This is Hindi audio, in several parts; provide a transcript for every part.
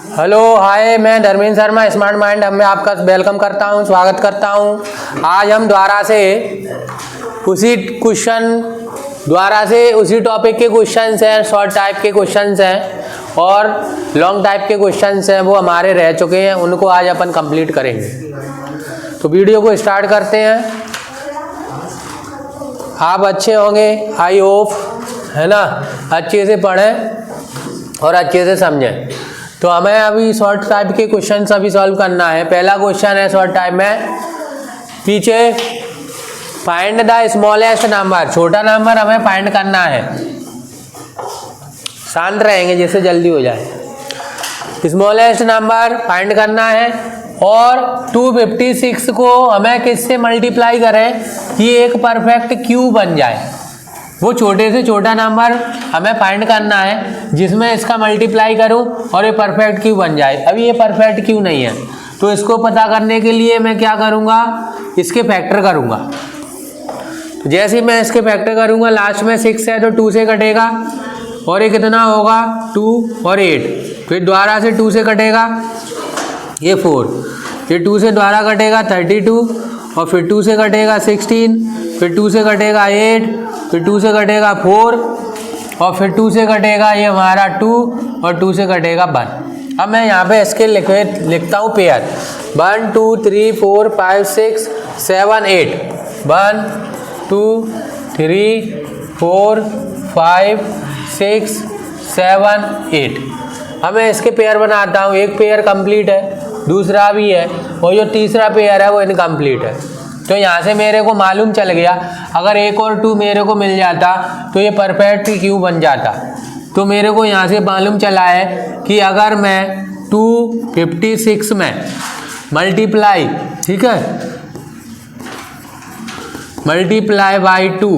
हेलो हाय, मैं धर्मेंद्र शर्मा स्मार्ट माइंड में आपका वेलकम करता हूं, स्वागत करता हूं। आज हम दोबारा से उसी टॉपिक के क्वेश्चंस हैं, शॉर्ट टाइप के क्वेश्चंस हैं और लॉन्ग टाइप के क्वेश्चंस हैं, वो हमारे रह चुके हैं, उनको आज अपन कंप्लीट करेंगे। तो वीडियो को स्टार्ट करते हैं। आप अच्छे होंगे, आई होप, है ना, अच्छे से पढ़ें और अच्छे से समझें। तो हमें अभी शॉर्ट टाइप के क्वेश्चन अभी सॉल्व करना है। पहला क्वेश्चन है शॉर्ट टाइप में, पीछे फाइंड द स्मॉलेस्ट नंबर, छोटा नंबर हमें फाइंड करना है। शांत रहेंगे जिससे जल्दी हो जाए। स्मॉलेस्ट नंबर फाइंड करना है और 256 को हमें किससे मल्टीप्लाई करें कि एक परफेक्ट क्यूब बन जाए। वो छोटे से छोटा नंबर हमें फाइंड करना है जिसमें इसका मल्टीप्लाई करूं और ये परफेक्ट क्यूब बन जाए। अभी ये परफेक्ट क्यूब नहीं है, तो इसको पता करने के लिए मैं क्या करूंगा, इसके फैक्टर करूंगा। तो जैसे ही मैं इसके फैक्टर करूंगा, लास्ट में 6 है तो 2 से कटेगा और ये कितना होगा 2 और 8। फिर दोबारा से 2 से कटेगा ये 4, फिर 2 से दोबारा कटेगा 32 और फिर 2 से कटेगा 16, फिर 2 से कटेगा 8, फिर 2 से कटेगा 4 और फिर 2 से कटेगा ये हमारा 2 और 2 से कटेगा 1। अब मैं यहाँ पे इसके लिखता हूँ पेयर 1 2 3 4 5 6 7 8 1 2 3 4 5 6 7 8। अब मैं इसके पेयर बनाता हूँ। एक पेयर कंप्लीट है, दूसरा भी है और जो तीसरा पेयर है वो इनकम्प्लीट है। तो यहाँ से मेरे को मालूम चल गया, अगर 1 और 2 मेरे को मिल जाता तो ये परफेक्ट क्यूब बन जाता। तो मेरे को यहाँ से मालूम चला है कि अगर मैं 256 में मल्टीप्लाई, ठीक है, मल्टीप्लाई बाई 2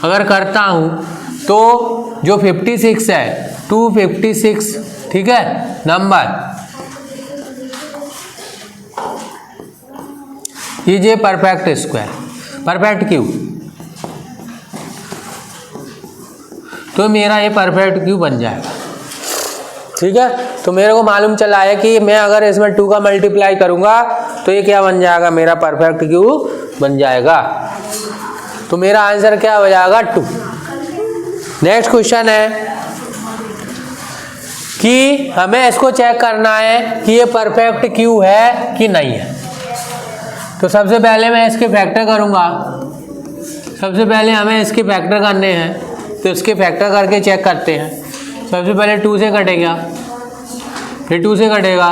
अगर करता हूँ तो जो 56 है 256, ठीक है, नंबर ये परफेक्ट स्क्वायर, परफेक्ट क्यूब, तो मेरा ये परफेक्ट क्यूब बन जाएगा। ठीक है, तो मेरे को मालूम चला है कि मैं अगर इसमें 2 का मल्टीप्लाई करूंगा तो ये क्या बन जाएगा, मेरा परफेक्ट क्यूब बन जाएगा। तो मेरा आंसर क्या हो जाएगा 2। नेक्स्ट क्वेश्चन है कि हमें इसको चेक करना है कि ये परफेक्ट क्यूब है कि नहीं है। तो सबसे पहले मैं इसके फैक्टर करूंगा। सबसे पहले हमें इसके फैक्टर करने हैं, तो इसके फैक्टर करके चेक करते हैं। सबसे पहले 2 से कटेगा, फिर 2 से कटेगा,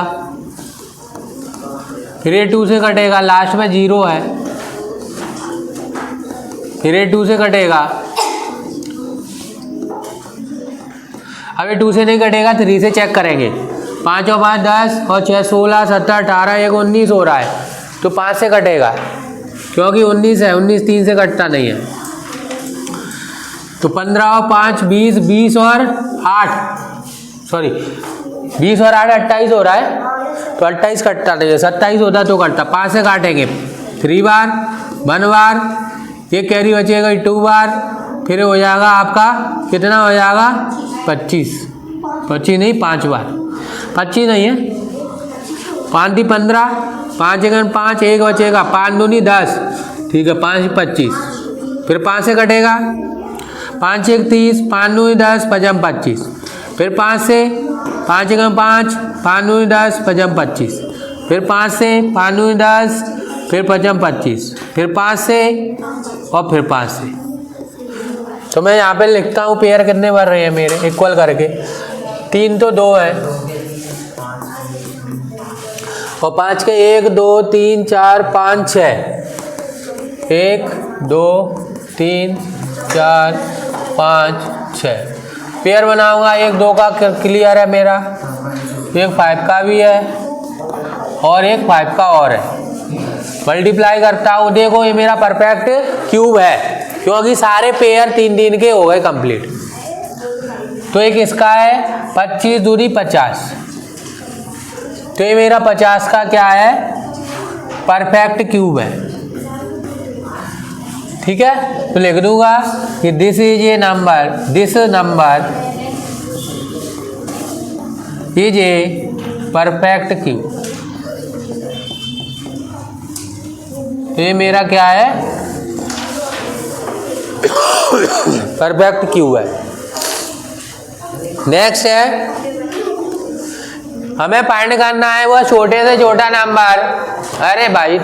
फिर ये 2 से कटेगा, लास्ट में 0 है, फिर ये 2 से कटेगा। अब ये 2 से नहीं कटेगा, 3 से चेक करेंगे। 5 और 5 10 और 6 16 17 18 1 19 हो रहा है, तो 5 से कटेगा क्योंकि 19 है, 19 3 से कटता नहीं है। तो 15 और 5 20, 20 और 8 सॉरी 20 और 8 28 हो रहा है, तो 28 कटता नहीं है। 27 होता तो कटता। 5 से काटेंगे 3 बार, 1 बार, ये कैरी बचेगा 2 बार, फिर हो जाएगा आपका कितना हो जाएगा 25 नहीं 5 बार, 25 नहीं है, 5 × 15, 5 × 5 1 बचेगा, 5 दूनी 10, ठीक है, 5 25, फिर 5 से कटेगा, 5 1 30, 5 दूनी 10 5 25, फिर 5 से 5 × 5 5 दूनी 10 5 25, फिर 5 से 5 दूनी 10, फिर 5 25, फिर 5 से और फिर 5 से। तो मैं यहाँ पे लिखता हूँ पेयर कितने बन रहे हैं मेरे, इक्वल करके 3 तो 2 है और 5 के 1 2 3 4 5 6, 1 2 3 4 5 6 पेयर बनाऊंगा। 1 2 का क्लियर है मेरा, एक 5 का भी है और एक 5 का और है। मल्टीप्लाई करता हूँ, देखो ये मेरा परफेक्ट क्यूब है क्योंकि सारे पेयर 3 के हो गए कंप्लीट। तो एक इसका है 25 दूनी 50, तो ये मेरा 50 का क्या है, परफेक्ट क्यूब है। ठीक है, तो लिख दूंगा कि this is a number, this number is a perfect Q. ये मेरा क्या है, परफेक्ट क्यू है। नेक्स्ट है, हमें फाइंड करना है वो छोटे से छोटा नंबर। अरे भाई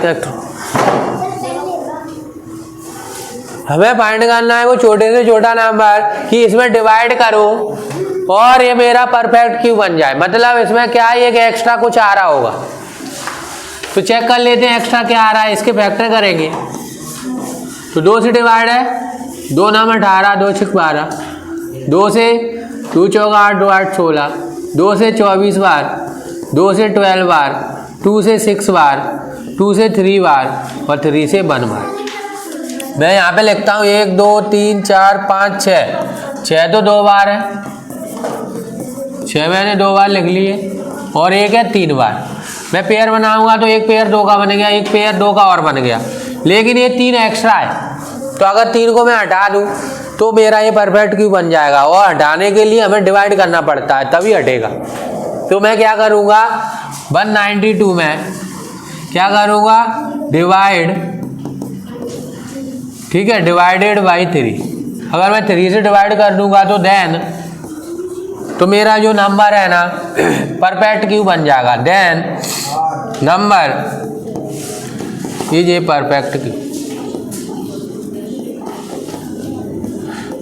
हमें फाइंड करना है वो छोटे से छोटा नंबर कि इसमें डिवाइड करो और ये मेरा परफेक्ट क्यू बन जाए। मतलब इसमें क्या है, एक एक्स्ट्रा कुछ आ रहा होगा, तो चेक कर लेते हैं एक्स्ट्रा क्या आ रहा है। इसके फैक्टर करेंगे तो 2 से डिवाइड है, 2 नाम 18, 2 6 12, 2 से 2 चौका 8, 2 8 16, 2 से 24 बार, 2 से 12 बार, 2 से 6 बार, 2 से 3 बार और 3 से 1 बार। मैं यहाँ पे लिखता हूँ 1 2 3 4 5 6, 6 तो 2 बार है, 6 मैंने 2 बार लिख लिए और 1 है 3 बार। मैं पेयर बनाऊंगा तो एक पेयर 2 का बन गया, एक पेयर 2 का और बन गया, लेकिन ये 3 एक्स्ट्रा है। तो अगर 3 को मैं हटा दूं तो मेरा ये परफेक्ट क्यू बन जाएगा, और हटाने के लिए हमें डिवाइड करना पड़ता है तभी हटेगा। तो मैं क्या करूँगा, 192 में क्या करूँगा, डिवाइड, ठीक है, डिवाइडेड बाई 3। अगर मैं 3 से डिवाइड कर दूंगा तो देन तो मेरा जो नंबर है ना परफेक्ट क्यू बन जाएगा। Then number is a perfect cube.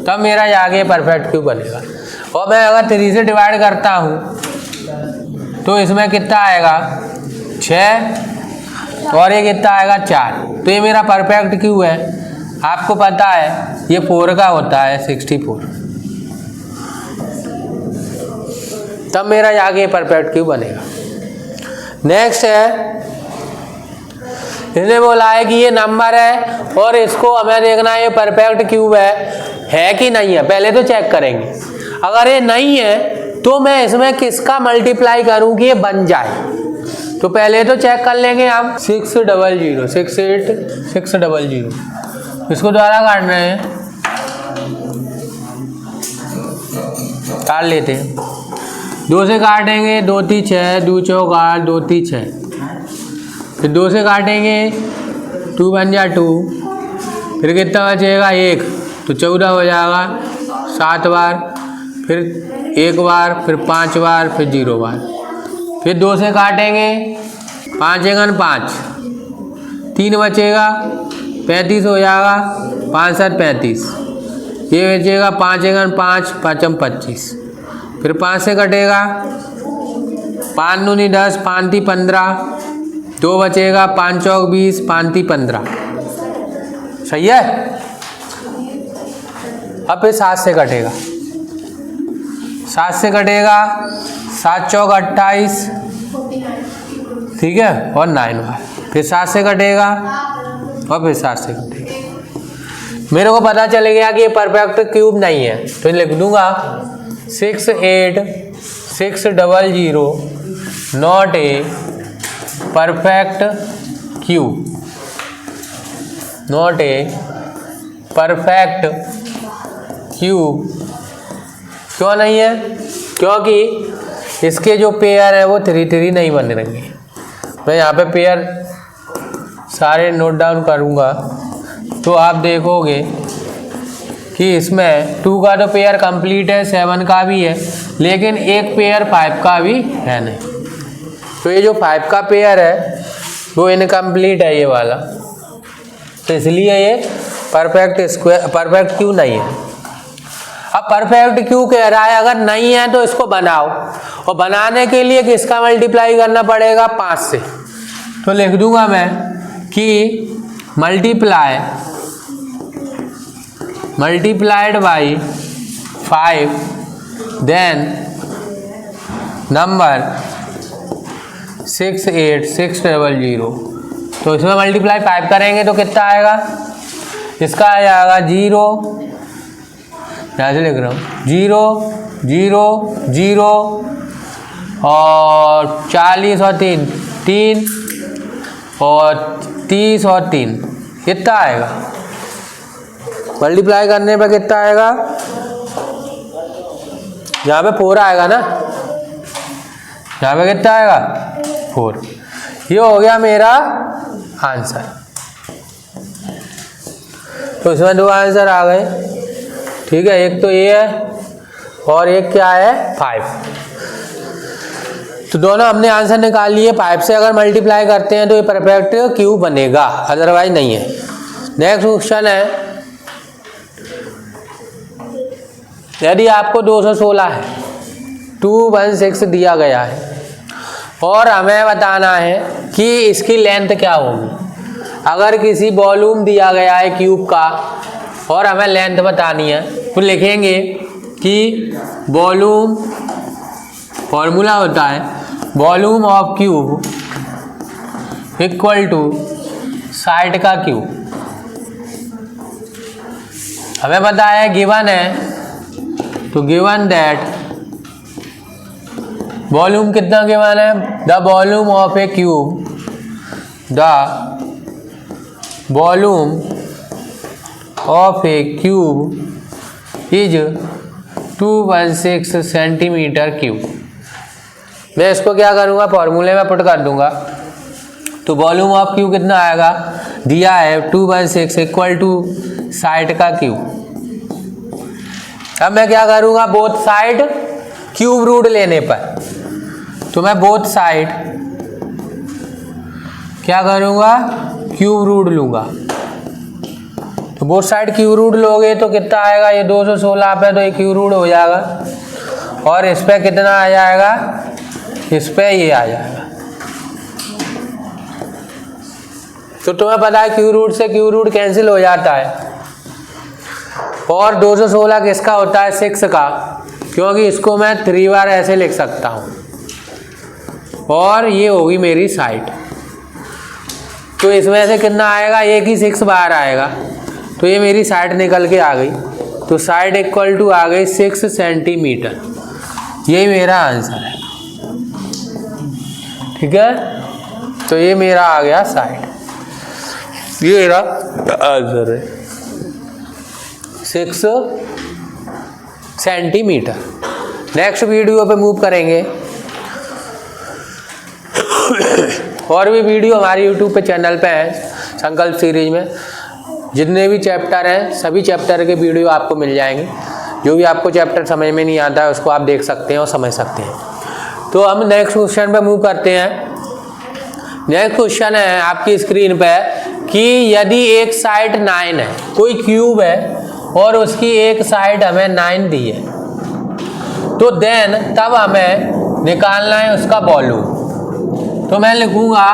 तब मेरा आगे परफेक्ट क्यू बनेगा। और मैं अगर 3 से डिवाइड करता हूँ तो इसमें कितना आएगा, 6 और ये कितना आएगा, 4। तो ये मेरा परफेक्ट क्यू है। आपको पता है ये 4 का होता है 64। तब मेरा आगे परफेक्ट क्यू बनेगा। नेक्स्ट है, इसने बोला है कि ये नंबर है और इसको हमें देखना है ये परफेक्ट क्यूब है कि नहीं है। पहले तो चेक करेंगे, अगर ये नहीं है तो मैं इसमें किसका मल्टीप्लाई करूं कि ये बन जाए। तो पहले तो चेक कर लेंगे हम 600 68 600, इसको द्वारा काटना है, काट लेते हैं। 2 से काटेंगे 2 3 6, 2 चौक 8, 2 3 6, फिर 2 से काटेंगे 2 बन जा 2, फिर कितना बचेगा 1, तो 14 हो जाएगा 7 बार, फिर 1 बार, फिर 5 बार, फिर 0 बार। फिर 2 से काटेंगे 5 एकन 5, 3 बचेगा 35 हो जाएगा, 5 7 35, ये बचेगा 5 एकन 5, 5 25, फिर 5 से कटेगा 5 दूनी 10, 5 ती 15, 2 बचेगा 5 चौक 20, 5 ती 15। सही है। अब फिर 7 से कटेगा, 7 से कटेगा 7 चौक 28, ठीक है, और 9 बार। फिर 7 से कटेगा और फिर 7 से कटेगा। मेरे को पता चल गया कि ये परफेक्ट क्यूब नहीं है, तो लिख दूंगा 68 600 not a perfect cube, not a perfect cube. क्यों नहीं है? क्योंकि इसके जो पेयर है वो 3 3 नहीं बन रहेंगे। मैं यहाँ पे पेयर सारे नोट डाउन करूँगा तो आप देखोगे कि इसमें 2 का तो पेयर कंप्लीट है, 7 का भी है, लेकिन एक पेयर 5 का भी है नहीं। तो ये जो 5 का पेयर है वो इनकम्प्लीट है ये वाला, तो इसलिए ये परफेक्ट क्यू नहीं है। अब परफेक्ट क्यू कह रहा है अगर नहीं है तो इसको बनाओ, और बनाने के लिए किसका मल्टीप्लाई करना पड़ेगा, 5 से। तो लिख दूंगा मैं कि मल्टीप्लाइड बाई 5, देन नंबर 68 600। तो इसमें मल्टीप्लाई 5 करेंगे तो कितना आएगा, इसका आ जाएगा 0, यहाँ से लिख रहा हूँ 0 0 0 और 40 और 3 3 और 30 और 3, कितना आएगा मल्टीप्लाई करने पे, कितना आएगा, यहाँ पे 4 आएगा ना, यहाँ पे कितना आएगा 4। ये हो गया मेरा आंसर। तो इसमें 2 आंसर आ गए, ठीक है। एक तो ये है और एक क्या है 5। तो दोनों हमने आंसर निकाल लिए। 5 से अगर मल्टीप्लाई करते हैं तो ये परफेक्ट क्यूब बनेगा, अदरवाइज नहीं है। नेक्स्ट क्वेश्चन है, यदि आपको 216 है 216 दिया गया है और हमें बताना है कि इसकी लेंथ क्या होगी। अगर किसी वॉल्यूम दिया गया है क्यूब का और हमें लेंथ बतानी है तो लिखेंगे कि वॉल्यूम, फॉर्मूला होता है volume of cube equal to side का क्यूब। हमें पता है गिवन है, तो गिवन दैट वॉल्यूम कितना गिवन है, the volume of a cube, the volume of a cube is 216 centimetre cube. मैं इसको क्या करूँगा, फॉर्मूले में पुट कर दूंगा। तो वॉल्यूम ऑफ क्यूब कितना आएगा, दिया है 2/6 इक्वल टू साइड का क्यूब। अब मैं क्या करूँगा, बोथ साइड क्यूब रूट लेने पर, तो मैं बोथ साइड क्या करूँगा, क्यूब रूट लूँगा। तो बोथ साइड क्यूब रूट लोगे तो कितना आएगा, ये 216 पे तो ये क्यूब रूट हो जाएगा और इस पे कितना आ जाएगा, इस पे ये आ जाएगा। तो तुम्हें पता है क्यूब रूट से क्यूब रूट कैंसिल हो जाता है और 216 किसका होता है, 6 का, क्योंकि इसको मैं 3 बार ऐसे लिख सकता हूँ और ये होगी मेरी साइड। तो इसमें से कितना आएगा, एक ही 6 बाहर आएगा, तो ये मेरी साइड निकल के आ गई। तो साइड इक्वल टू आ गई 6 सेंटीमीटर। यही मेरा आंसर है, ठीक है। तो ये मेरा आ गया साइड, ये मेरा आंसर है 6 सेंटीमीटर। नेक्स्ट वीडियो पे मूव करेंगे। और भी वीडियो हमारे यूट्यूब पे चैनल पे है, संकल्प सीरीज में जितने भी चैप्टर हैं सभी चैप्टर के वीडियो आपको मिल जाएंगे। जो भी आपको चैप्टर समझ में नहीं आता है उसको आप देख सकते हैं और समझ सकते हैं। तो हम नेक्स्ट क्वेश्चन पे मूव करते हैं। नेक्स्ट क्वेश्चन है आपकी स्क्रीन पे कि यदि एक साइड 9 है, कोई क्यूब है और उसकी एक साइड हमें 9 दी है, तो देन तब हमें निकालना है उसका वॉल्यूम। तो मैं लिखूंगा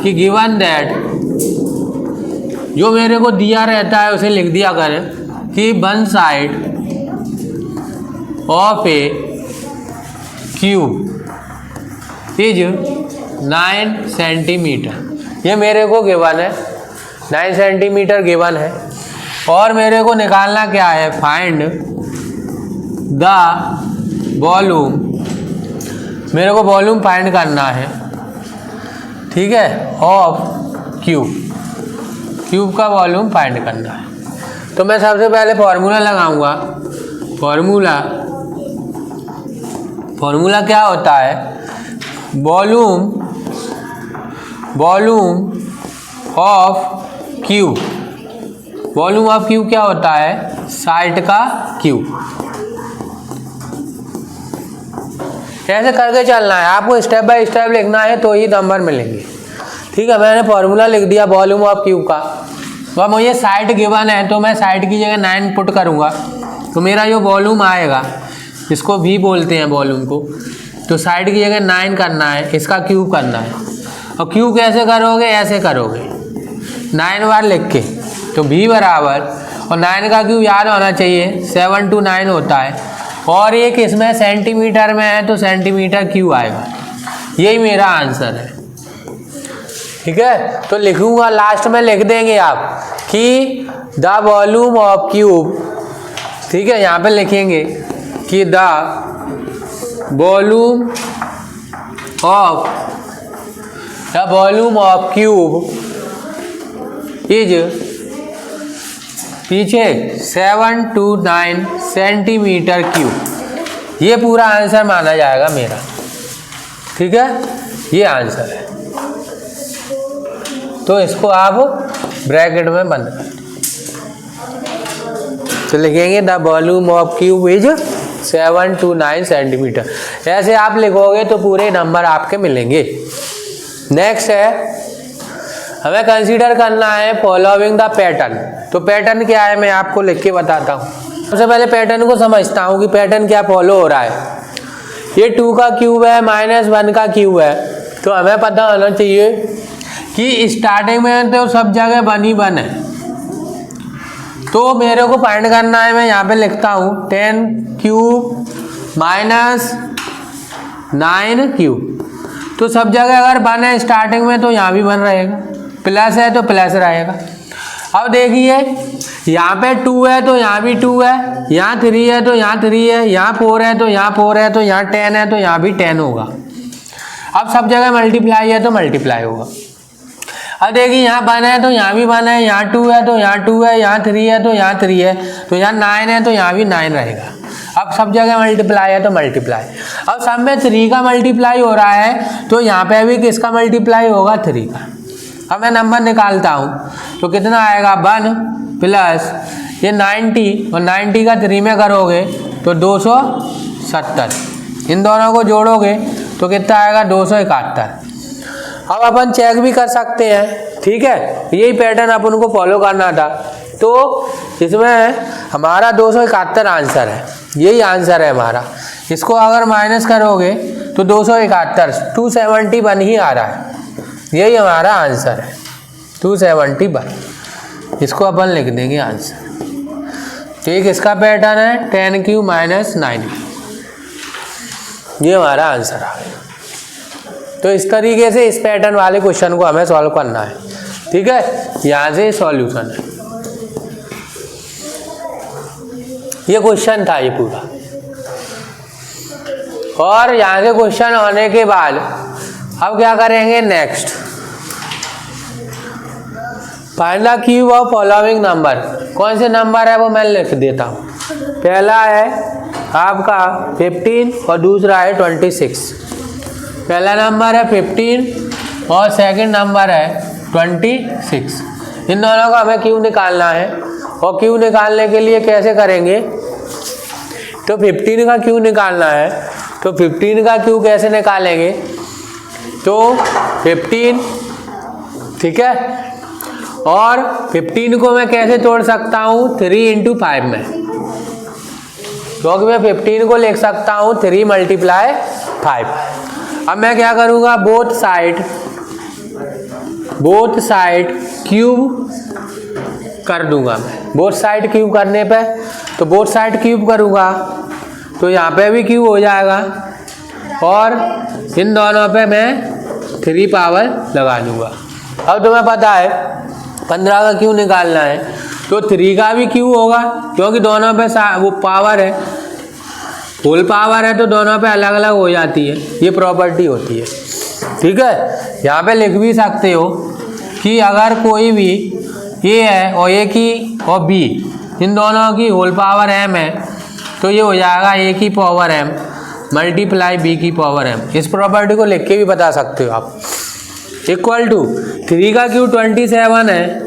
कि गिवन दैट, जो मेरे को दिया रहता है उसे लिख दिया करें कि one side of a cube is 9 centimetre. ये मेरे को गिवन है, 9 सेंटीमीटर गिवन है और मेरे को निकालना क्या है, फाइंड द वॉल्यूम। मेरे को वॉल्यूम फाइंड करना है, ठीक है, ऑफ क्यूब। क्यूब का वॉल्यूम फाइंड करना है। तो मैं सबसे पहले फॉर्मूला लगाऊंगा। फॉर्मूला क्या होता है, volume of cube. Volume of cube क्या होता है, साइड का क्यूब। ऐसे करके चलना है आपको, स्टेप बाय स्टेप लिखना है तो ही नंबर मिलेंगे, ठीक है। मैंने फॉर्मूला लिख दिया वॉल्यूम ऑफ क्यूब का। तो अब मुझे साइड गिवन है तो मैं साइड की जगह 9 पुट करूँगा, तो मेरा जो वॉल्यूम आएगा, इसको भी बोलते हैं वॉल्यूम को, तो साइड की जगह 9 करना है, इसका क्यूब करना है। और क्यूब कैसे करोगे, ऐसे करोगे 9 बार लिख के, तो भी बराबर, और 9 का क्यूब याद होना चाहिए 7 to 9 होता है, और ये किसमें सेंटीमीटर में है तो सेंटीमीटर क्यूब आएगा। यही मेरा आंसर है, ठीक है। तो लिखूंगा, लास्ट में लिख देंगे आप कि द वॉल्यूम ऑफ क्यूब, ठीक है। यहाँ पे लिखेंगे कि the volume of cube is पीछे 7 to 9 सेंटीमीटर क्यूब। ये पूरा आंसर माना जाएगा मेरा, ठीक है, ये आंसर है। तो इसको आप ब्रैकेट में बंद कर, तो लिखेंगे the volume of cube is 729 centimetre. ऐसे आप लिखोगे तो पूरे नंबर आपके मिलेंगे। नेक्स्ट है, हमें कंसीडर करना है फॉलोइंग द पैटर्न। तो पैटर्न क्या है मैं आपको लिख के बताता हूँ। सबसे पहले पैटर्न को समझता हूँ कि पैटर्न क्या फॉलो हो रहा है। ये 2 का क्यूब है, -1 का क्यूब है, तो हमें पता होना चाहिए कि स्टार्टिंग में तो सब जगह 1 ही 1 है। तो मेरे को फाइंड करना है, मैं यहाँ पे लिखता हूँ 10 क्यूब -9 क्यूब। तो सब जगह अगर 1 है स्टार्टिंग में तो यहाँ भी 1 रहेगा, प्लस है तो प्लस रहेगा। अब देखिए यहाँ पे 2 है तो यहाँ भी 2 है, यहाँ 3 है तो यहाँ 3 है, यहाँ 4 है तो यहाँ 4 है, तो यहाँ 10 है तो यहाँ भी 10 होगा। अब सब जगह मल्टीप्लाई है तो मल्टीप्लाई होगा। अब देखिए यहाँ 1 है तो यहाँ भी 1 है, यहाँ 2 है तो यहाँ 2 है, यहाँ 3 है तो यहाँ 3 है, तो यहाँ 9 है तो यहाँ भी 9 रहेगा। अब सब जगह मल्टीप्लाई है तो मल्टीप्लाई। अब सब में 3 का मल्टीप्लाई हो रहा है तो यहाँ पे भी किसका मल्टीप्लाई होगा, 3 का। अब मैं नंबर निकालता हूँ तो कितना आएगा, 1 प्लस ये 90 और 90 का 3 में करोगे तो 270। इन दोनों को जोड़ोगे तो कितना आएगा, 271। अब अपन चेक भी कर सकते हैं, ठीक है। यही पैटर्न अपन को फॉलो करना था, तो इसमें हमारा 271 आंसर है, यही आंसर है हमारा। इसको अगर माइनस करोगे तो 271, 271 ही आ रहा है, यही हमारा आंसर है 271। इसको अपन लिख देंगे आंसर। ठीक, इसका पैटर्न है 10 क्यूब -9, ये हमारा आंसर आ गया। तो इस तरीके से इस पैटर्न वाले क्वेश्चन को हमें सॉल्व करना है, ठीक है। यहाँ से सॉल्यूशन है, ये क्वेश्चन था ये पूरा। और यहाँ से क्वेश्चन होने के बाद अब क्या करेंगे, next find the cube of following number. कौन से नंबर है वो मैं लिख देता हूँ। पहला है आपका 15 और दूसरा है 26। पहला नंबर है 15 और सेकंड नंबर है 26। इन दोनों का हमें क्यूब निकालना है। और क्यूब निकालने के लिए कैसे करेंगे, तो 15 का क्यूब निकालना है। तो 15 का क्यूब कैसे निकालेंगे, तो 15, ठीक है। और 15 को मैं कैसे तोड़ सकता हूँ, 3 × 5 में, क्योंकि मैं 15 को लिख सकता हूँ 3 × 5। अब मैं क्या करूँगा, बोथ साइड क्यूब कर दूंगा मैं। बोथ साइड क्यूब करने पे तो बोथ साइड क्यूब करूँगा तो यहाँ पे भी क्यूब हो जाएगा, और इन दोनों पे मैं 3 पावर लगा दूंगा। अब तुम्हें पता है 15 का क्यूब निकालना है तो 3 का भी क्यूब होगा, क्योंकि दोनों पे वो पावर है, होल पावर है, तो दोनों पे अलग अलग हो जाती है, ये प्रॉपर्टी होती है, ठीक है। यहाँ पे लिख भी सकते हो कि अगर कोई भी ए है और ए की और बी, इन दोनों की होल पावर m है, तो ये हो जाएगा a की पावर m मल्टीप्लाई b की पावर m। इस प्रॉपर्टी को लिख के भी बता सकते हो आप। इक्वल टू 3 का क्यूब 27 है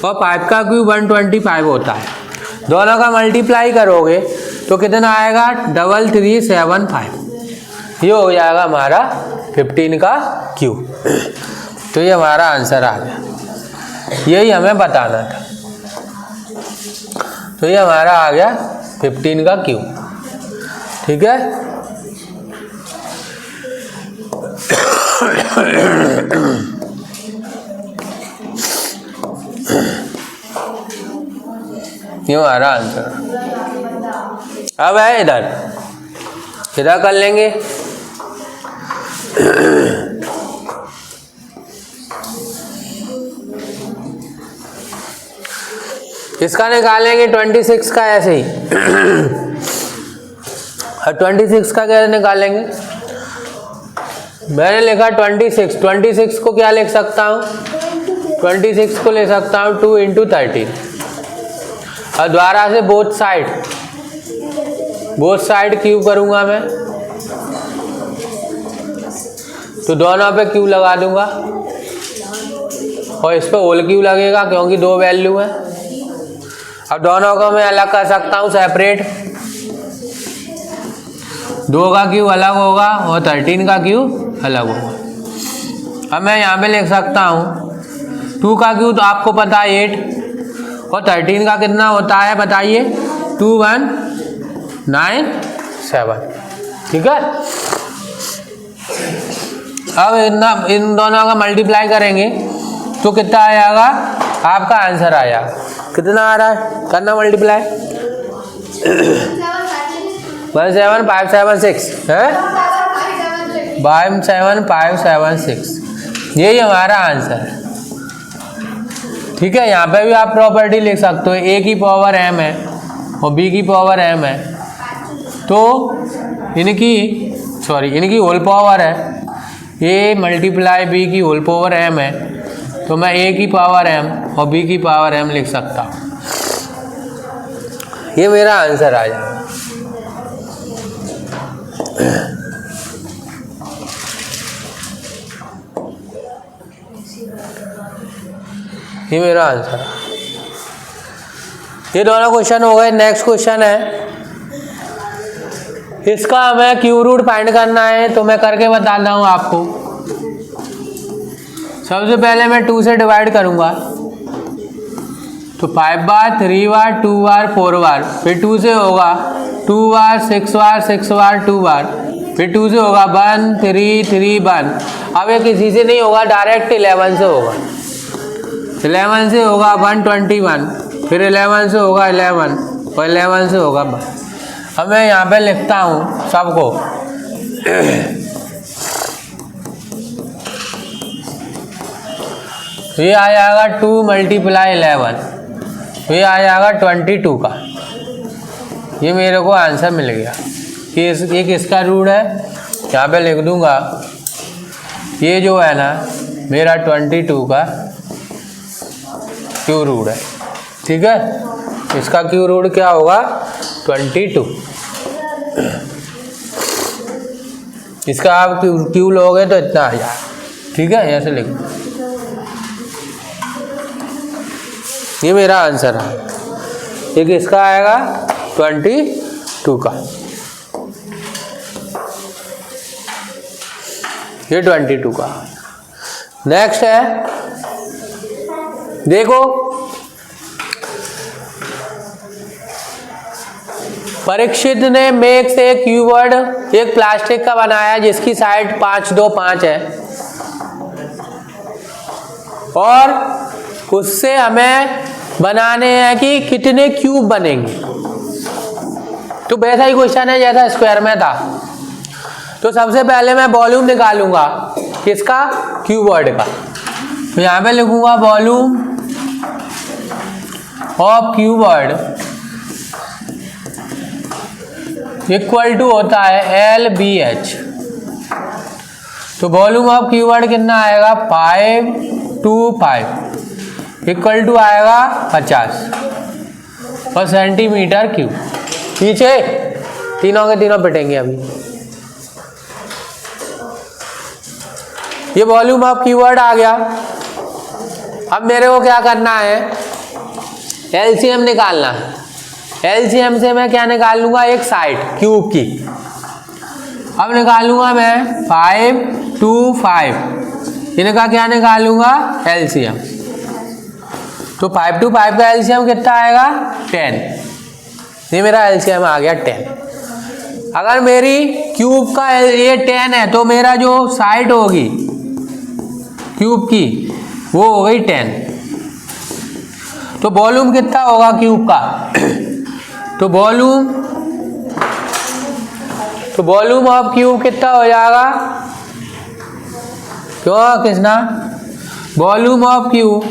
और 5 का क्यूब 125 होता है। दोनों का मल्टीप्लाई करोगे तो कितना आएगा, 3375। ये हो जाएगा हमारा 15 का क्यूब। तो ये हमारा आंसर आ गया, यही हमें बताना था। तो ये हमारा आ गया 15 का क्यूब, ठीक है। ये हमारा आंसर। अब है इधर कर लेंगे। इसका निकालेंगे 26 का ऐसे ही। और 26 का कैसे निकालेंगे, मैंने लिखा 26 को क्या लिख सकता हूँ, 26 को ले सकता हूँ 2 × 13। और द्वारा से बोथ साइड क्यूब करूँगा मैं। तो दोनों पे क्यू लगा दूंगा और इस पे होल क्यू लगेगा क्योंकि दो वैल्यू है। अब दोनों को मैं अलग कर सकता हूँ सेपरेट, 2 का क्यू अलग होगा और 13 का क्यू अलग होगा। अब मैं यहाँ पे लिख सकता हूँ 2 का क्यू तो आपको पता है 8 और 13 का कितना होता है बताइए, 2197। ठीक है। अब इन दोनों का मल्टीप्लाई करेंगे तो कितना आ जाएगा, आपका आंसर आ जाएगा। कितना आ रहा है, करना मल्टीप्लाई 17576 है, 17576, यही हमारा आंसर है। ठीक है। यहाँ पे भी आप प्रॉपर्टी लिख सकते हो, a की पावर m है और b की पावर m है, तो इनकी होल पावर है, a मल्टीप्लाई b की होल पावर m है, तो मैं a की पावर m और b की पावर m लिख सकता हूँ। ये मेरा आंसर आ जाएगा। ये मेरा आंसर है। ये दोनों क्वेश्चन हो गए। नेक्स्ट क्वेश्चन है, इसका हमें क्यू रूट फाइंड करना है, तो मैं करके बताता हूँ आपको। सबसे पहले मैं 2 से डिवाइड करूंगा, तो 5 बार, 3 बार, 2 बार, 4 बार, फिर 2 से होगा 2 बार, 6 बार, 6 बार, 2 बार, फिर 2 से होगा 1, 3, 3, 1। अब ये किसी से नहीं होगा, डायरेक्ट 11 से होगा। 11 से होगा 121, फिर 11 से होगा 11 और 11 से होगा 1। अब मैं यहाँ पे लिखता हूँ सबको। ये आ जाएगा 2 मल्टीप्लाई 11, तो ये आ जाएगा 22 का। ये मेरे को आंसर मिल गया। ये किसका रूट है, यहाँ पे लिख दूंगा। ये जो है ना मेरा 22 का क्यू रूट है। ठीक है। इसका क्यू रूट क्या होगा, 22। इसका आप क्यू लोगे तो इतना आ जाए। ठीक है, ऐसे लिख दो। ये मेरा आंसर है। ये किसका आएगा, 22 का। ये 22 का। नेक्स्ट है, देखो परीक्षित ने मेक से क्यूबर्ड एक प्लास्टिक का बनाया जिसकी साइड 5, 2, 5 है, और उससे हमें बनाने हैं कि कितने क्यूब बनेंगे। तो वैसा ही क्वेश्चन है जैसा स्क्वायर में था। तो सबसे पहले मैं वॉल्यूम निकालूंगा किसका, क्यूबर्ड का। तो यहाँ पे लिखूंगा volume of cuboid equal to होता है LBH। तो वॉल्यूम ऑफ क्यूबर्ड कितना आएगा, 525 इक्वल टू आएगा 50 और सेंटीमीटर क्यूब। पीछे तीनों के तीनों पिटेंगे अभी। ये वॉल्यूम ऑफ क्यूबर्ड आ गया। अब मेरे को क्या करना है, एलसीएम निकालना है। एलसीएम से मैं क्या निकाल लूंगा, एक साइड क्यूब की। अब निकालूंगा मैं 5, 2, 5, इनका क्या निकालूंगा, एलसीएम। तो 5 to 5 का एलसीएम कितना आएगा, 10। ये मेरा एलसीएम आ गया 10। अगर मेरी क्यूब का ये 10 है तो मेरा जो साइड होगी क्यूब की वो हो गई 10। तो वॉल्यूम कितना होगा क्यूब का, तो वॉल्यूम ऑफ क्यूब कितना हो जाएगा, क्यों किसना, वॉल्यूम ऑफ क्यूब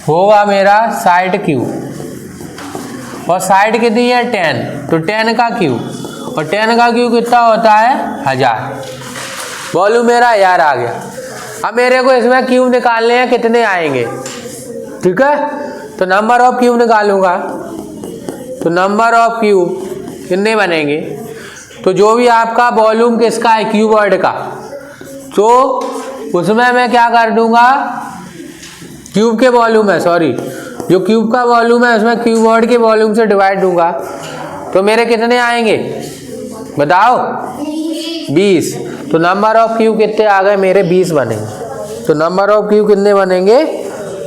होगा मेरा साइड क्यूब, और साइड कितनी है 10, तो 10 का क्यूब, और 10 का क्यूब कितना होता है 1000। वॉल्यूम मेरा 1000 आ गया। अब मेरे को इसमें क्यूब निकालने हैं, कितने आएंगे। ठीक है, तो नंबर ऑफ क्यूब निकालूंगा। तो नंबर ऑफ क्यूब कितने बनेंगे, तो जो भी आपका वॉल्यूम किसका है क्यूबर्ड का, तो उसमें मैं क्या कर दूंगा, क्यूब के वॉल्यूम है, सॉरी, जो क्यूब का वॉल्यूम है उसमें क्यूबॉइड के वॉल्यूम से डिवाइड दूंगा, तो मेरे कितने आएंगे बताओ, 20। तो नंबर ऑफ क्यूब कितने आ गए मेरे, 20 बनेंगे। तो नंबर ऑफ क्यूब कितने बनेंगे,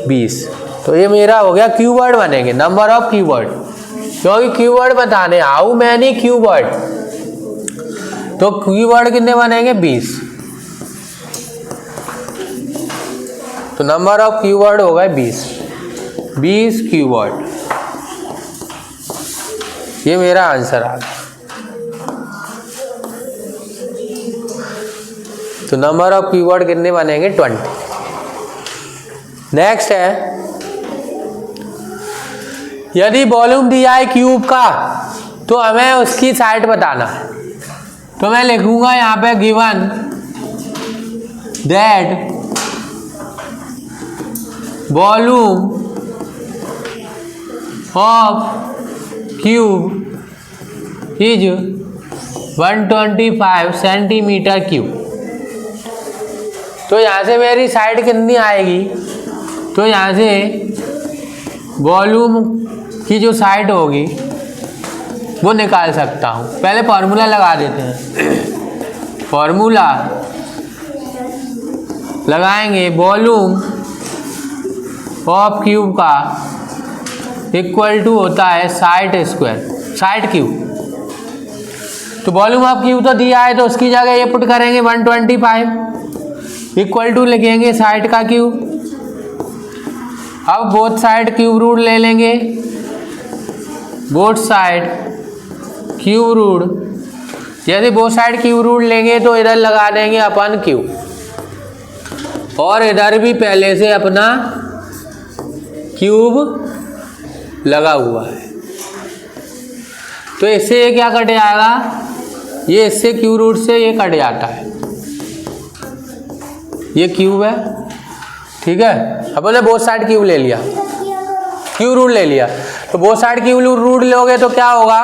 20। तो ये मेरा हो गया क्यूबॉइड बनेंगे, नंबर ऑफ क्यूबॉइड, क्योंकि क्यूबॉइड बताने हाउ मैनी क्यूबॉइड, तो क्यूबॉइड कितने बनेंगे 20। तो नंबर ऑफ क्यूबॉइड हो गए 20 क्यूबॉइड। ये मेरा आंसर आ गया। तो नंबर ऑफ क्यूबॉइड कितने बनेंगे 20। नेक्स्ट है, यदि वॉल्यूम दिया है क्यूब का तो हमें उसकी साइड बताना है। तो मैं लिखूंगा यहाँ पे given that volume of cube is 125 centimetre cube. तो यहाँ से मेरी साइड कितनी आएगी, तो यहाँ से वॉल्यूम की जो साइड होगी वो निकाल सकता हूँ। पहले फॉर्मूला लगा देते हैं। फॉर्मूला लगाएंगे, वॉल्यूम ऑफ क्यूब का इक्वल टू होता है साइड स्क्वायर, साइड क्यूब। तो वॉल्यूम ऑफ क्यूब तो दिया है, तो उसकी जगह ये पुट करेंगे 125 इक्वल टू लिखेंगे साइड का क्यूब। अब बोथ साइड क्यूब रूट ले लेंगे, बोथ साइड क्यूब रूट, जैसे बोथ साइड क्यूब रूट लेंगे तो इधर लगा देंगे अपन क्यूब, और इधर भी पहले से अपना क्यूब लगा हुआ है। तो इससे ये क्या कट जाएगा, ये इससे क्यूब रूट से ये कट जाता है, ये क्यूब है, ठीक है। अपन ने बोथ साइड क्यूब ले लिया, क्यूब रूट ले लिया, तो बोथ साइड क्यूब रूट लोगे तो क्या होगा,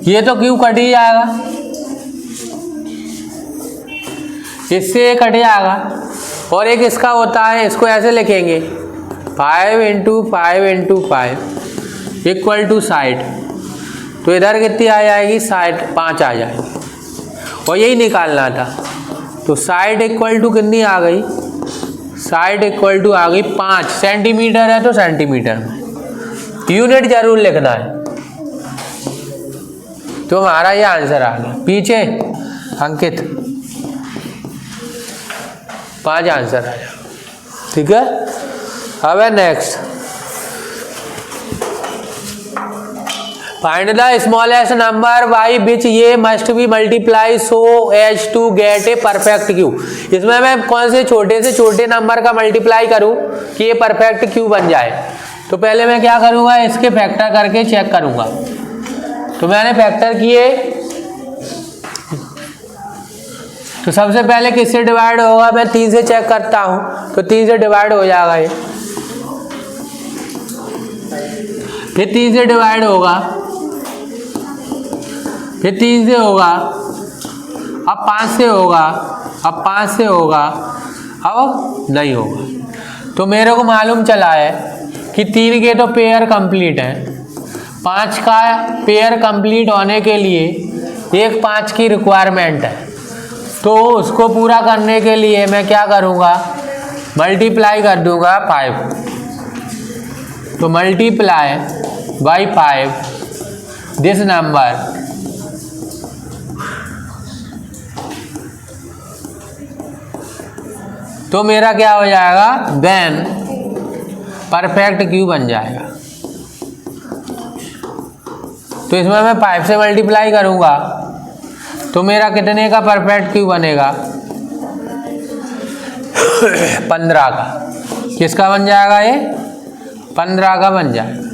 ये तो क्यूब कट ही जाएगा, इससे कट जाएगा। और एक इसका होता है, इसको ऐसे लिखेंगे 5 × 5 × 5 इक्वल टू साइड। तो इधर कितनी आ जाएगी, साइड 5 आ जाएगी, और यही निकालना था। तो साइड इक्वल टू कितनी आ गई, साइड इक्वल टू आ गई 5 सेंटीमीटर है, तो सेंटीमीटर में यूनिट जरूर लिखना है। तो हमारा ये आंसर आ गया। पीछे अंकित 5 आंसर आया, ठीक है। अब है next, find the smallest number by which ये must be multiply so as to get a perfect cube. इसमें मैं कौन से छोटे नंबर का मल्टीप्लाई करूं कि ये परफेक्ट क्यूब बन जाए। तो पहले मैं क्या करूंगा, इसके फैक्टर करके चेक करूंगा। तो मैंने फैक्टर किए, तो सबसे पहले किससे डिवाइड होगा, मैं 3 से चेक करता हूं, तो 3 से डिवाइड हो जाएगा ये, फिर 3 से डिवाइड होगा, फिर 3 से होगा, अब 5 से होगा, अब 5 से होगा, अब नहीं होगा। तो मेरे को मालूम चला है कि 3 के तो पेयर कंप्लीट हैं, 5 का पेयर कंप्लीट होने के लिए एक 5 की रिक्वायरमेंट है। तो उसको पूरा करने के लिए मैं क्या करूँगा, मल्टीप्लाई कर दूंगा 5। तो मल्टीप्लाई बाई 5 दिस नंबर, तो मेरा क्या हो जाएगा, देन परफेक्ट क्यूब बन जाएगा। तो इसमें मैं 5 से मल्टीप्लाई करूंगा तो मेरा कितने का परफेक्ट क्यूब बनेगा, 15 का। किसका बन जाएगा, ये 15 का बन जाएगा,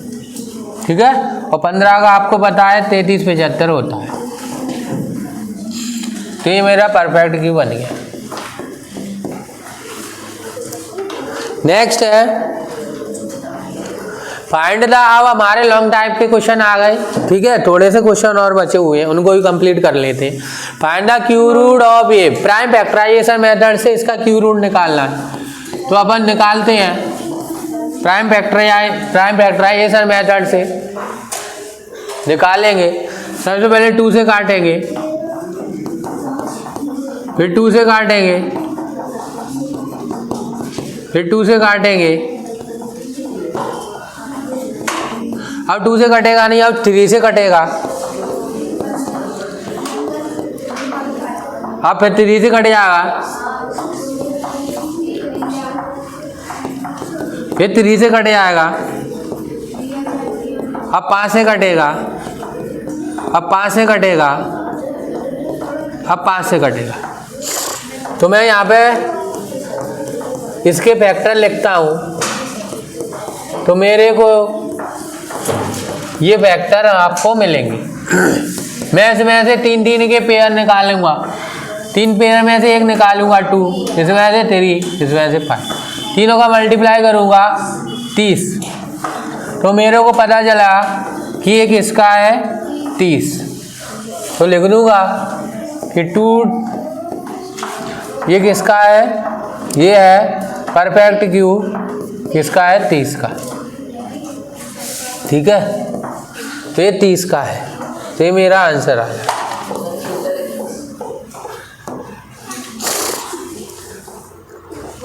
ठीक है। और 15 का आपको पता है 3375 होता है। तो ये मेरा परफेक्ट क्यूब बन गया। नेक्स्ट है फाइंड द, अब हमारे लॉन्ग टाइप के क्वेश्चन आ गए, ठीक है, थोड़े से क्वेश्चन और बचे हुए हैं, उनको भी कंप्लीट कर लेते हैं। Find the cube root of A, prime factorization method से इसका क्यू रूट निकालना है, तो अपन निकालते हैं प्राइम फैक्टराइजेशन मेथड से निकालेंगे। सबसे पहले 2 से काटेंगे, फिर 2 से काटेंगे, फिर 2 से काटेंगे, अब 2 से कटेगा नहीं, अब 3 से कटेगा, अब फिर 3 से कट जाएगा, फिर 3 से कट जाएगा, अब 5 से कटेगा, अब 5 से कटेगा, अब 5 से कटेगा। तो मैं यहाँ पे इसके फैक्टर लिखता हूँ, तो मेरे को ये फैक्टर आपको मिलेंगे। मैं इसमें से 3 के पेयर निकालूंगा, 3 पेयर में से एक निकालूंगा 2, इसमें से 3, इसमें से 5, तीनों का मल्टीप्लाई करूंगा 30, तो मेरे को पता चला कि ये किसका है 30, तो लिख दूंगा कि 2, ये किसका है, ये है परफेक्ट क्यूब, किसका है 30 का, ठीक है, तो ये 30 का है, तो ये मेरा आंसर आया।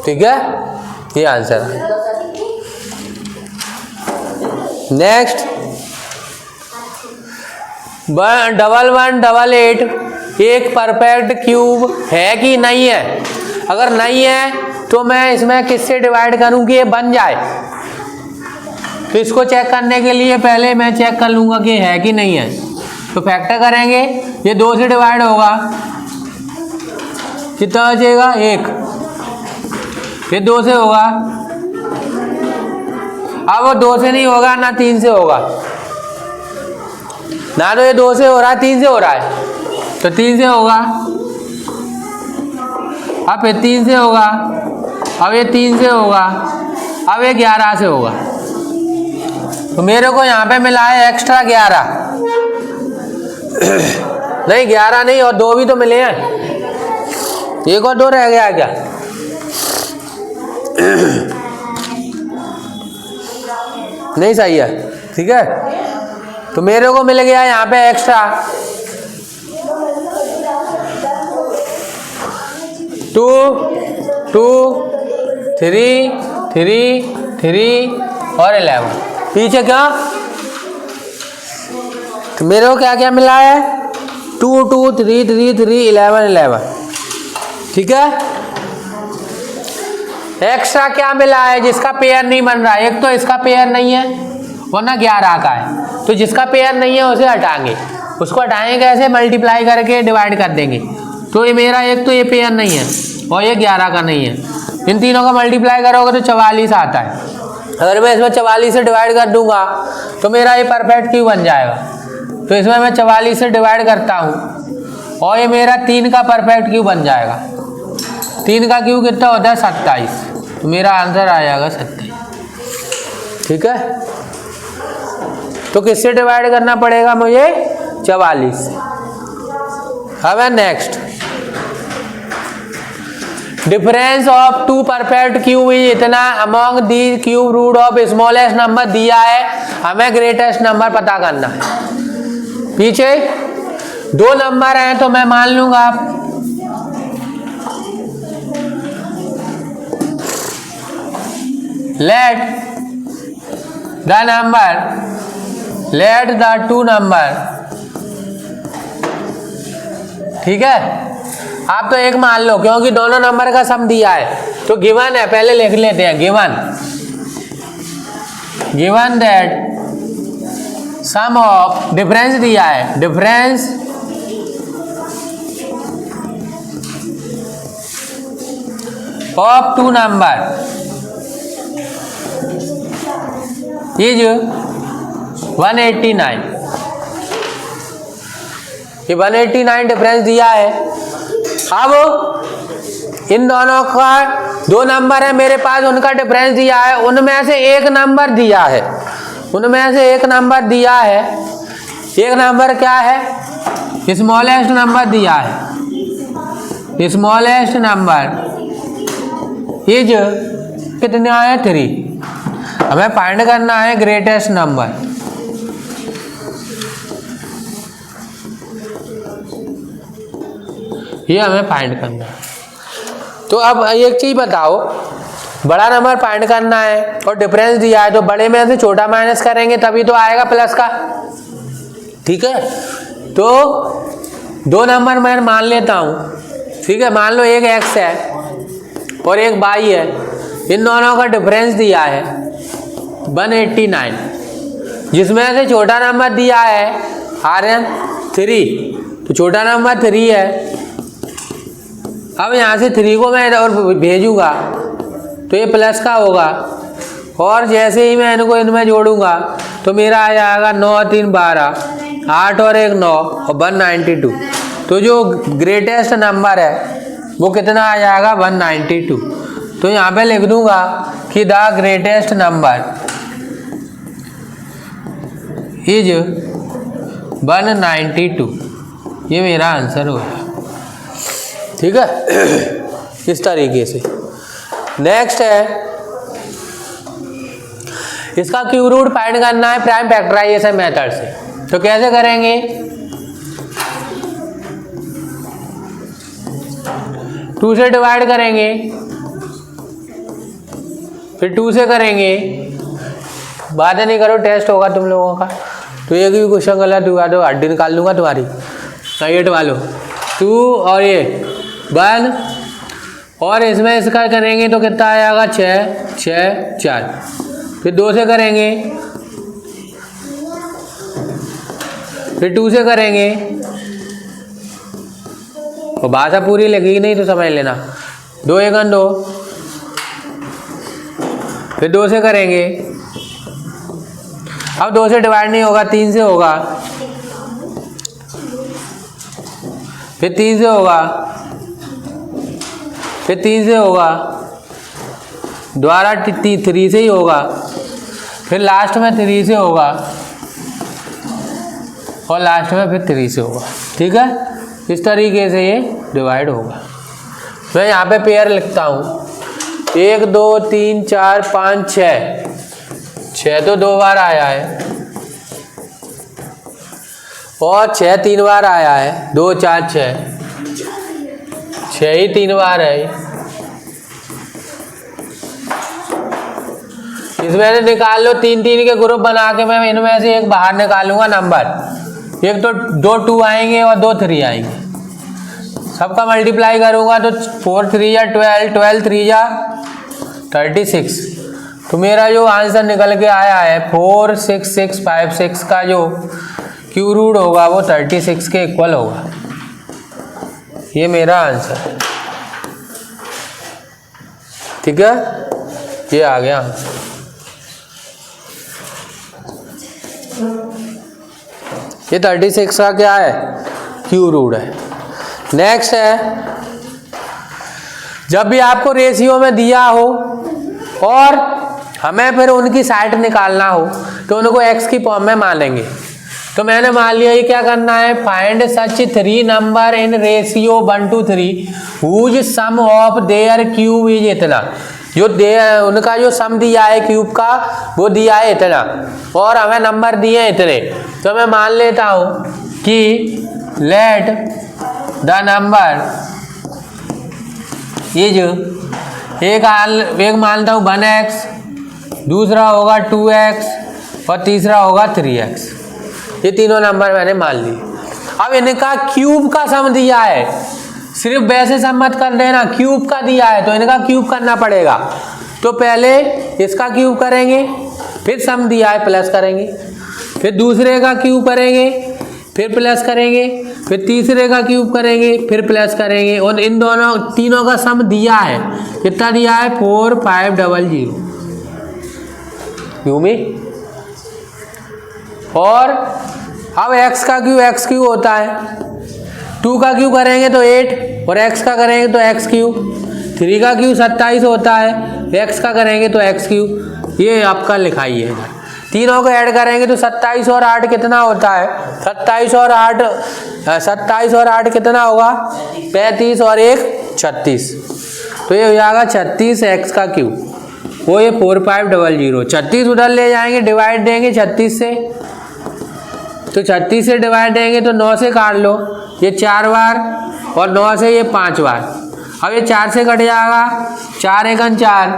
ठीक है, ये आंसर आया। नेक्स्ट 1118 एक परफेक्ट क्यूब है कि नहीं है? अगर नहीं है तो मैं इसमें किससे डिवाइड करूं कि ये बन जाए? तो इसको चेक करने के लिए पहले मैं चेक कर लूंगा कि है कि नहीं है। तो फैक्टर करेंगे, ये 2 से डिवाइड होगा, कितना बचेगा 1, फिर 2 से होगा, अब वो 2 से नहीं होगा ना 3 से होगा, ना तो ये 2 से हो रहा है 3 से हो रहा है, तो 3 से होगा, अब फिर 3 से होगा, अब ये 3 से होगा, अब ये 11 से होगा। तो मेरे को यहाँ पे मिला है एक्स्ट्रा 11, नहीं 11 नहीं, और 2 भी तो मिले हैं, एक और 2 रह गया क्या? नहीं सही है, ठीक है। तो मेरे को मिल गया यहाँ पे एक्स्ट्रा 2 2 3 3 3 और 11। पीछे क्या? तो मेरे को क्या क्या मिला है? 2 2 3 3 3 11 11, ठीक है। एक्स्ट्रा क्या मिला है जिसका पेयर नहीं बन रहा है? एक तो इसका पेयर नहीं है, वरना 11 का है, तो जिसका पेयर नहीं है उसे हटाएंगे। उसको हटाएंगे कैसे? मल्टीप्लाई करके डिवाइड कर देंगे। तो ये मेरा एक तो ये पेयर नहीं है और ये 11 का नहीं है, इन तीनों का मल्टीप्लाई करोगे तो 44 आता है। अगर मैं इसमें 44 से डिवाइड कर दूंगा तो मेरा ये परफेक्ट क्यूब बन जाएगा। तो इसमें मैं 44 से डिवाइड करता हूँ और ये मेरा 3 का परफेक्ट क्यूब बन जाएगा। 3 का क्यूब कितना होता है? 27, तो मेरा आंसर आ जाएगा 27, ठीक है। तो किससे डिवाइड करना पड़ेगा मुझे? 44 से। अब है next, difference of 2 perfect cube is इतना among the cube root of smallest number दिया है, हमें ग्रेटेस्ट नंबर पता करना है। पीछे 2 नंबर हैं तो मैं मान लूंगा let the 2 नंबर, ठीक है। आप तो एक मान लो क्योंकि दोनों नंबर का सम दिया है, तो गिवन है, पहले लिख लेते हैं। Given that sum of, difference दिया है, डिफरेंस ऑफ 2 नंबर इज 189। ये 189 डिफरेंस दिया है। अब इन दोनों का 2 नंबर है मेरे पास, उनका डिफरेंस दिया है, उनमें से एक नंबर दिया है, उनमें से एक नंबर दिया है, एक नंबर क्या है, स्मॉलेस्ट नंबर दिया है, स्मॉलेस्ट नंबर इज कितना है 3। हमें फाइंड करना है ग्रेटेस्ट नंबर। ये हमें फाइंड करना है। तो अब एक चीज बताओ, बड़ा नंबर फाइंड करना है और डिफरेंस दिया है, तो बड़े में से छोटा माइनस करेंगे तभी तो आएगा प्लस का। ठीक है, तो दो नंबर मैं मान लेता हूँ। ठीक है, मान लो एक x है और एक y है, इन दोनों का डिफरेंस दिया है 189, जिसमें से छोटा नंबर दिया है Rn 3, तो छोटा नंबर 3 है। अब यहाँ से 3 को मैं और भेजूंगा तो ये प्लस का होगा, और जैसे ही मैं इनको इनमें जोड़ूंगा तो मेरा आ जाएगा 9 3 12, 8 और 1 9 और 192। तो जो ग्रेटेस्ट नंबर है वो कितना आ जाएगा 192। तो यहाँ पे लिख दूंगा कि द ग्रेटेस्ट नंबर इज 192। ये मेरा आंसर होगा। ठीक है, इस तरीके से। नेक्स्ट है, इसका क्यूब रूट फाइंड करना है प्राइम फैक्टराइजेशन मेथड से। तो कैसे करेंगे, 2 से डिवाइड करेंगे, फिर 2 से करेंगे, बातें नहीं करो, टेस्ट होगा तुम लोगों का। तो एक भी क्वेश्चन गलत हुआ तो हड्डी निकाल लूंगा तुम्हारी। ये वालो 2 और ये 1, और इसमें इसका करेंगे तो कितना आएगा 6 6 4। फिर 2 से करेंगे, फिर 2 से करेंगे, और भाषा पूरी लगेगी नहीं तो समझ लेना। 2 1 2, फिर 2 से करेंगे। अब 2 से डिवाइड नहीं होगा, 3 से होगा, फिर 3 से होगा, फिर 3 से होगा, दोबारा 3 से ही होगा, फिर लास्ट में 3 से होगा, और लास्ट में फिर 3 से होगा। ठीक है, इस तरीके से ये डिवाइड होगा। मैं यहाँ पे पेयर लिखता हूँ, 1 2 3 4 5 6। 6 तो 2 बार आया है, और 6 3 बार आया है, 2 4 6, 6 ही 3 बार है। इसमें से निकाल लो 3 3 के ग्रुप बना के, मैं इनमें से एक बाहर निकालूंगा नंबर। एक तो 2 2 आएंगे और 2 3 आएंगे, सबका मल्टीप्लाई करूंगा तो 4 3 या 12, 12 3 या 36। तो मेरा जो आंसर निकल के आया है 46656 का जो क्यू रूट होगा वो 36 के इक्वल होगा। ये मेरा आंसर है। ठीक है, ये आ गया आंसर। ये 36 का क्या है, क्यू रूट है। नेक्स्ट है, जब भी आपको रेशियो में दिया हो और हमें फिर उनकी साइड निकालना हो तो उनको एक्स की फॉर्म में मानेंगे। तो मैंने मान लिया, ये क्या करना है, find such 3 number in ratio 1 to 3 whose sum of their cube is इतना। जो उनका जो सम दिया है क्यूब का वो दिया है इतना, और हमें नंबर दिए हैं इतने। तो मैं मान लेता हूं कि लेट द नंबर इज एक मानता हूं 1x, दूसरा होगा 2x और तीसरा होगा 3x। ये तीनों नंबर मैंने मान लिए। अब इनका क्यूब का सम दिया है, सिर्फ वैसे सम मत कर देना, क्यूब का दिया है तो इनका क्यूब करना पड़ेगा। तो पहले इसका क्यूब करेंगे, फिर सम दिया है प्लस करेंगे, फिर दूसरे का क्यूब करेंगे, फिर प्लस करेंगे, फिर तीसरे का क्यूब करेंगे, फिर प्लस करेंगे, और इन दोनों तीनों का सम दिया है। कितना दिया है, 4500 क्यों में। और अब x का क्यू एक्स क्यू होता है, 2 का क्यू करेंगे तो 8 और x का करेंगे तो x क्यू, 3 का क्यू 27 होता है, x का करेंगे तो x क्यू। ये आपका लिखाई है। तीनों को ऐड करेंगे तो 27 और 8 कितना होता है? 27 और 8 कितना होगा? 35 और 1 36। तो ये हो जाएगा 36x का क्यूब। वो ये 4500। 36 उधर ले जाएंगे, डिवाइड देंगे 36 से, तो 36 से डिवाइड देंगे तो 9 से काट लो, ये 4 बार, और 9 से ये 5 बार। अब ये 4 से कट जाएगा, 4 एकन 4,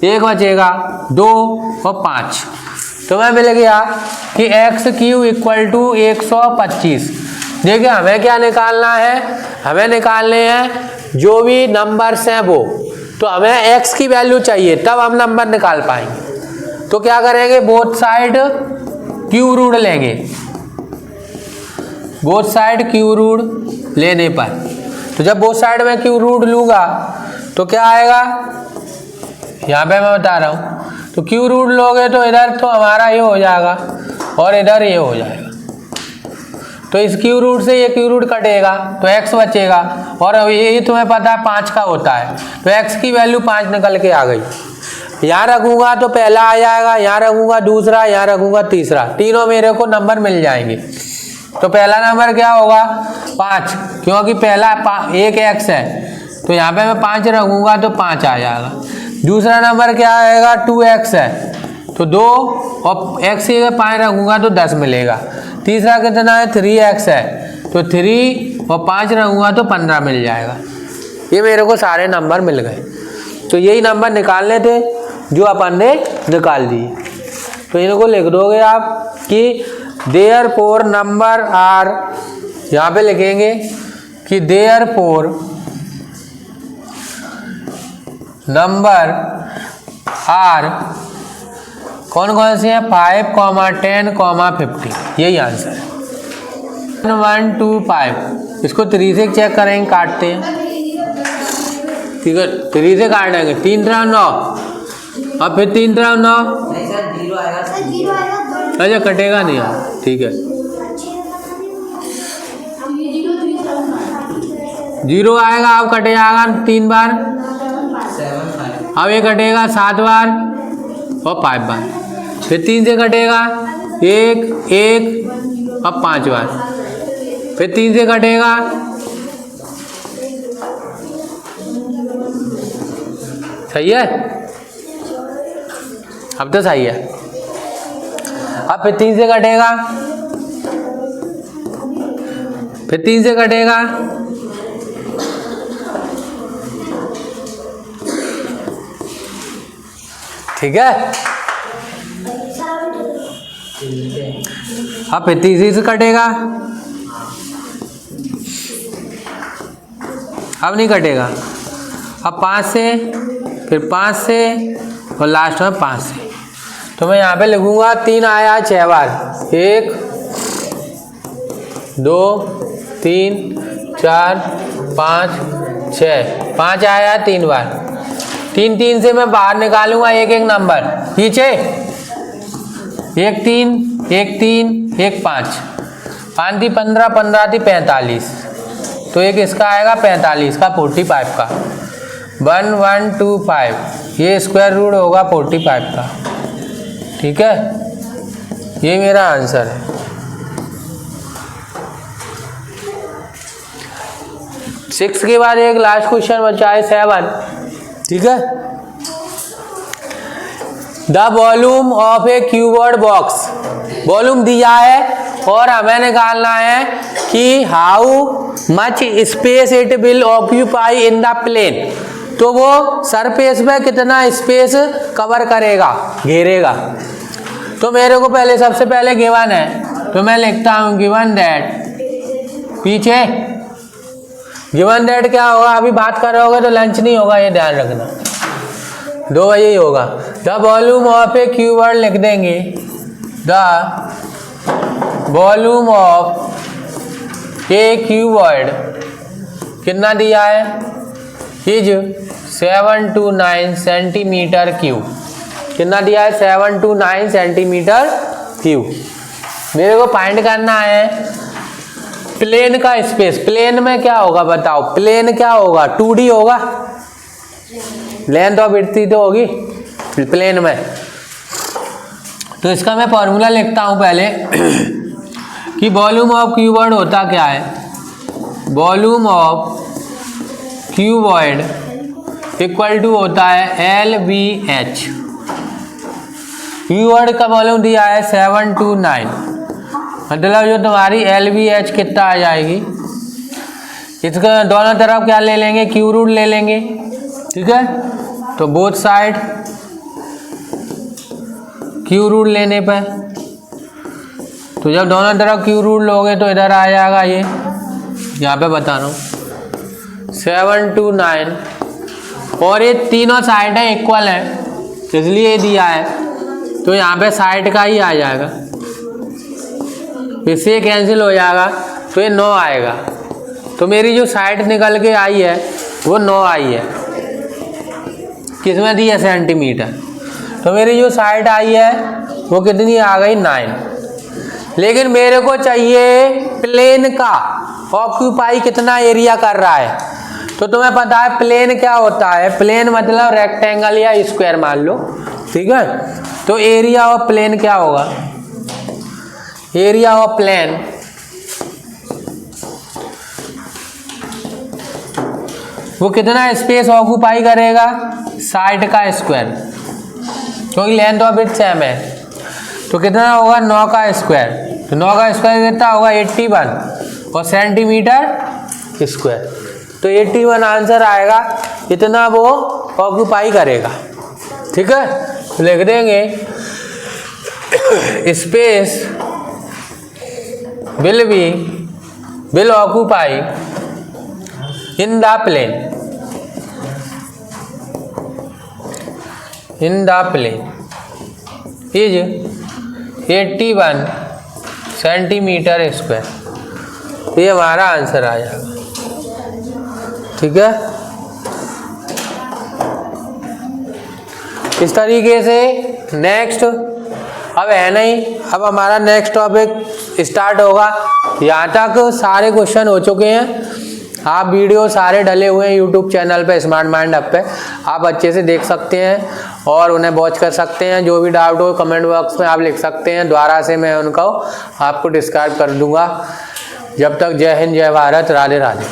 1 बचेगा 2 और 5। तो मैं मिल गया कि एक्स क्यू इक्वल टू 125। देखिए हमें क्या निकालना है? हमें निकालने हैं जो भी नंबर्स हैं वो। तो हमें एक्स की वैल्यू चाहिए, तब हम नंबर निकाल पाएंगे। तो क्या करेंगे? बोथ साइड क्यू रूट लेंगे। बोथ साइड क्यू रूट लेने पर, तो जब बोथ साइड में क्यू रूट लूँगा तो क्या आएगा? यहाँ पे मैं बता रहा हूँ। तो क्यू रूट लोगे तो इधर तो हमारा ये हो जाएगा और इधर ये हो जाएगा। तो इस क्यू रूट से ये क्यू रूट कटेगा तो x बचेगा, और ये तुम्हें पता है 5 का होता है, तो x की वैल्यू 5 निकल के आ गई। यहाँ रखूँगा तो पहला आ जाएगा, यहाँ रखूँगा दूसरा, यहाँ रखूँगा तीसरा, तीनों मेरे को नंबर मिल जाएंगे। तो पहला नंबर क्या होगा? 5, क्योंकि पहला एक x है, तो यहाँ पे मैं 5 रखूँगा तो 5 आ जाएगा। दूसरा नंबर क्या आएगा? 2x है, तो 2 और x से 5 रखूँगा तो 10 मिलेगा। तीसरा कितना है? 3x है, तो 3 और 5 रखूँगा तो 15 मिल जाएगा। ये मेरे को सारे नंबर मिल गए। तो यही नंबर निकालने थे जो अपन ने निकाल दिए। तो इनको लिख दोगे आप कि देयरफॉर नंबर आर, यहाँ पे लिखेंगे कि देयरफॉर नंबर आर कौन कौन से हैं? 5, 10, 50। यही आंसर है। 1, 2, 5। इसको 3 से चेक करेंगे, काटते हैं। ठीक है, 3 से काटेंगे। 3 3 9, अब फिर 3 3 9। अच्छा कटेगा नहीं यार, ठीक है। 0 आएगा, अब कटे जाएगा 3 बार, अब ये कटेगा 7 बार और 5 बार, फिर 3 से कटेगा 1 1, अब 5 बार, फिर 3 से कटेगा, सही है? अब तो सही है। अब फिर 3 से कटेगा, फिर 3 से कटेगा, ठीक है। अब फिर 3 से कटेगा, अब नहीं कटेगा। अब 5 से, फिर 5 से और लास्ट में 5 से। तो मैं यहाँ पे लिखूंगा 3 आया 6 बार, 1 2 3 4 5 6, 5 आया 3 बार। 3 3 से मैं बाहर निकालूंगा एक एक नंबर नीचे, 1 3 1 3 1 5, 5 थी 15, 15 थी 45, तो एक इसका आएगा 45 का, 45 का। 1 1 2 5, ये स्क्वायर रूट होगा 45 का, ठीक है। ये मेरा आंसर है। सिक्स के बाद एक लास्ट क्वेश्चन बचा है 7, ठीक है। The volume of a cuboid box, volume दिया है और हमें निकालना है कि how much space it will occupy in the plane. तो वो सरफेस में कितना स्पेस कवर करेगा, घेरेगा। तो मेरे को पहले सबसे पहले गिवन है, तो मैं लिखता हूं गिवन दैट, पीछे गिवन दैट क्या होगा, अभी बात कर रहे होगे तो लंच नहीं होगा, ये ध्यान रखना, 2 बजे ही होगा। द वॉल्यूम ऑफ ए क्यूबॉर्ड लिख देंगे, द वॉल्यूम ऑफ ए क्यूबॉर्ड कितना दिया है, इज 729 सेंटीमीटर क्यूब। कितना दिया है? 729 सेंटीमीटर क्यूब। मेरे को फाइंड करना है प्लेन का स्पेस। प्लेन में क्या होगा बताओ, प्लेन क्या होगा, 2D होगा, लेंथ और विड्थ तो होगी प्लेन में। तो इसका मैं फॉर्मूला लिखता हूँ पहले कि वॉल्यूम ऑफ क्यूबॉइड होता क्या है। Volume of cuboid equal to होता है LVH। क्यूबॉइड का वॉल्यूम दिया है 729, मतलब जो तुम्हारी LVH कितना आ जाएगी, इसका दोनों तरफ क्या ले लेंगे, क्यू रूट ले लेंगे, ठीक है। तो बोथ साइड क्यू रूट लेने पर, तो जब दोनों तरफ क्यू रूट लोगे तो इधर आ जाएगा, ये यहाँ पे बता रहा हूँ 729, और ये तीनों साइड है इक्वल है इसलिए दिया है, तो यहाँ पे साइड का ही आ जाएगा, इससे कैंसिल हो जाएगा तो ये 9 आएगा। तो मेरी जो साइड निकल के आई है वो 9 आई है, किसमें दी है, सेंटीमीटर। तो मेरी जो साइड आई है वो कितनी आ गई, 9। लेकिन मेरे को चाहिए प्लेन का ऑक्यूपाई कितना एरिया कर रहा है। तो तुम्हें पता है प्लेन क्या होता है, प्लेन मतलब रेक्टेंगल या स्क्वायर मान लो, ठीक है। तो एरिया ऑफ प्लेन क्या होगा, एरिया ऑफ प्लेन वो कितना स्पेस ऑक्यूपाई करेगा, साइड का स्क्वायर, क्योंकि लेंथ ऑफ इट सेम है। तो कितना होगा, 9 का स्क्वायर, तो 9 का स्क्वायर कितना होगा 81, और सेंटीमीटर स्क्वायर, तो 81 आंसर आएगा, इतना वो ऑक्यूपाई करेगा, ठीक है। तो लिख देंगे space will occupy in the plane is 81 centimetre square. ये हमारा आंसर आ जाएगा, ठीक है। इस तरीके से नेक्स्ट अब है नहीं, अब हमारा नेक्स्ट टॉपिक स्टार्ट होगा। यहाँ तक सारे क्वेश्चन हो चुके हैं, आप वीडियो सारे डले हुए हैं यूट्यूब चैनल पे स्मार्ट माइंड ऐप पे, आप अच्छे से देख सकते हैं और उन्हें वॉच कर सकते हैं। जो भी डाउट हो कमेंट बॉक्स में आप लिख सकते हैं, दोबारा से मैं उनको आपको डिस्क्राइब कर दूंगा। जब तक जय हिंद, जय भारत, राधे राधे।